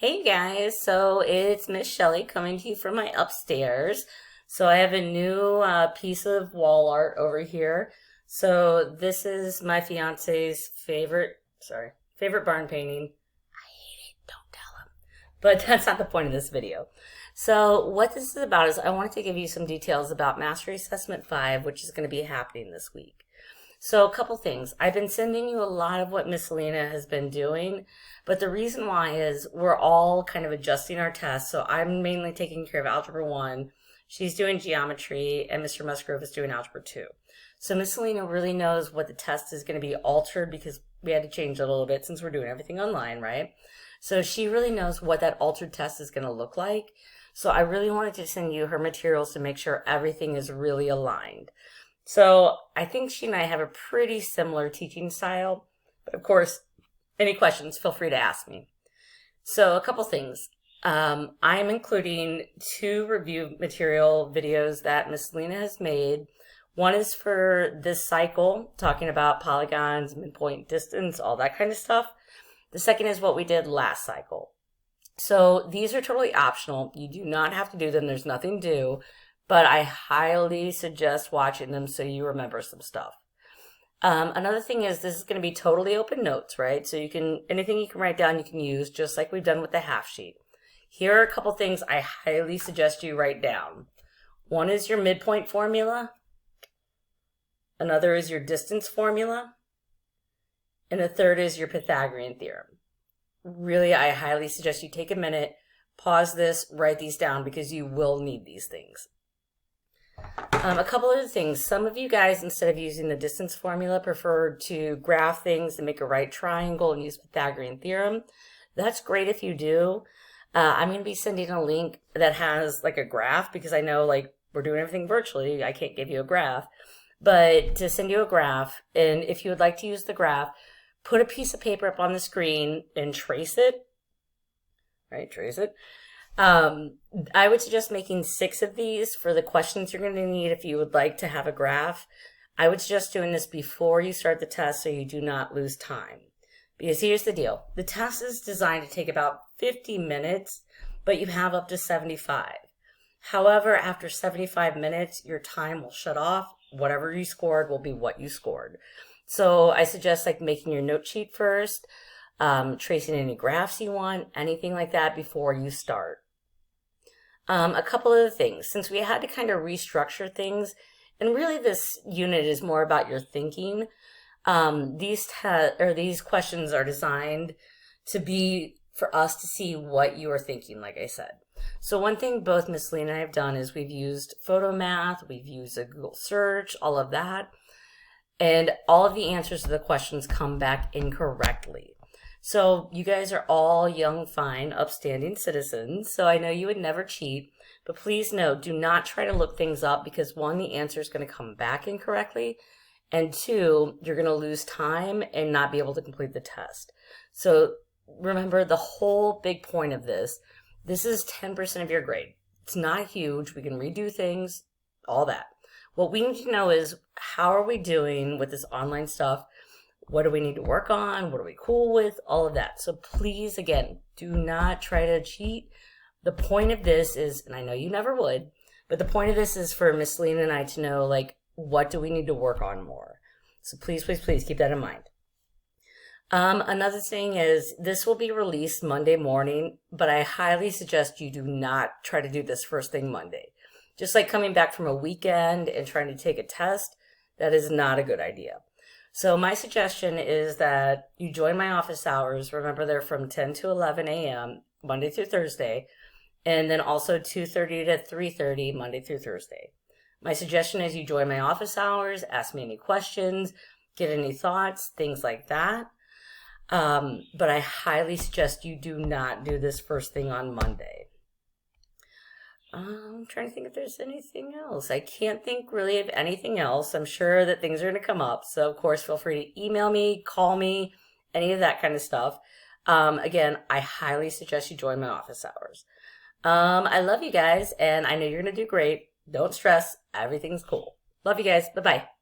Hey guys, so it's Miss Shelley coming to you from my upstairs. So I have a new piece of wall art over here. So this is my fiance's favorite barn painting. I hate it, don't tell him. But that's not the point of this video. So what this is about is I wanted to give you some details about Mastery Assessment 5, which is going to be happening this week. So a couple things. I've been sending you a lot of what Miss Selena has been doing, but the reason why is we're all kind of adjusting our tests. So I'm mainly taking care of Algebra 1. She's doing geometry, and Mr. Musgrove is doing Algebra 2. So Miss Selena really knows what the test is going to be altered because we had to change it a little bit since we're doing everything online, right? So she really knows what that altered test is going to look like. So I really wanted to send you her materials to make sure everything is really aligned. So I think she and I have a pretty similar teaching style, but of course, any questions, feel free to ask me. So a couple things. I'm including 2 review material videos that Miss Lena has made. One is for this cycle, talking about polygons, midpoint distance, all that kind of stuff. The second is what we did last cycle. So these are totally optional. You do not have to do them. There's nothing due. But I highly suggest watching them so you remember some stuff. Another thing is this is going to be totally open notes, right? So anything you can write down you can use, just like we've done with the half sheet. Here are a couple things I highly suggest you write down. One is your midpoint formula. Another is your distance formula. And the third is your Pythagorean theorem. Really, I highly suggest you take a minute, pause this, write these down because you will need these things. A couple other things. Some of you guys, instead of using the distance formula, prefer to graph things and make a right triangle and use Pythagorean theorem. That's great if you do. I'm going to be sending a link that has like a graph because I know like we're doing everything virtually. I can't give you a graph. But to send you a graph, and if you would like to use the graph, put a piece of paper up on the screen and trace it. Right, trace it. I would suggest making 6 of these for the questions you're going to need if you would like to have a graph. I would suggest doing this before you start the test so you do not lose time. Because here's the deal. The test is designed to take about 50 minutes, but you have up to 75. However, after 75 minutes, your time will shut off. Whatever you scored will be what you scored. So I suggest like making your note sheet first, tracing any graphs you want, anything like that before you start. A couple other things. Since we had to kind of restructure things, and really this unit is more about your thinking, these questions are designed to be for us to see what you are thinking, like I said. So one thing both Miss Lee and I have done is we've used PhotoMath, we've used a Google search, all of that, and all of the answers to the questions come back incorrectly. So you guys are all young, fine, upstanding citizens, so I know you would never cheat, but please know, do not try to look things up because 1, the answer is going to come back incorrectly, and 2, you're going to lose time and not be able to complete the test. So remember the whole big point of this is 10% of your grade. It's not huge. We can redo things, all that. What we need to know is how are we doing with this online stuff? What do we need to work on? What are we cool with? All of that. So please, again, do not try to cheat. The point of this is, and I know you never would, but the point of this is for Miss Lena and I to know, like, what do we need to work on more? So please, please, please keep that in mind. Another thing is this will be released Monday morning, but I highly suggest you do not try to do this first thing Monday. Just like coming back from a weekend and trying to take a test, that is not a good idea. So my suggestion is that you join my office hours. Remember, they're from 10 to 11 a.m. Monday through Thursday, and then also 2:30 to 3:30 Monday through Thursday. My suggestion is you join my office hours, ask me any questions, get any thoughts, things like that. But I highly suggest you do not do this first thing on Monday. I'm trying to think if there's anything else. I can't think really of anything else. I'm sure that things are going to come up. So, of course, feel free to email me, call me, any of that kind of stuff. Again, I highly suggest you join my office hours. I love you guys, and I know you're going to do great. Don't stress. Everything's cool. Love you guys. Bye-bye.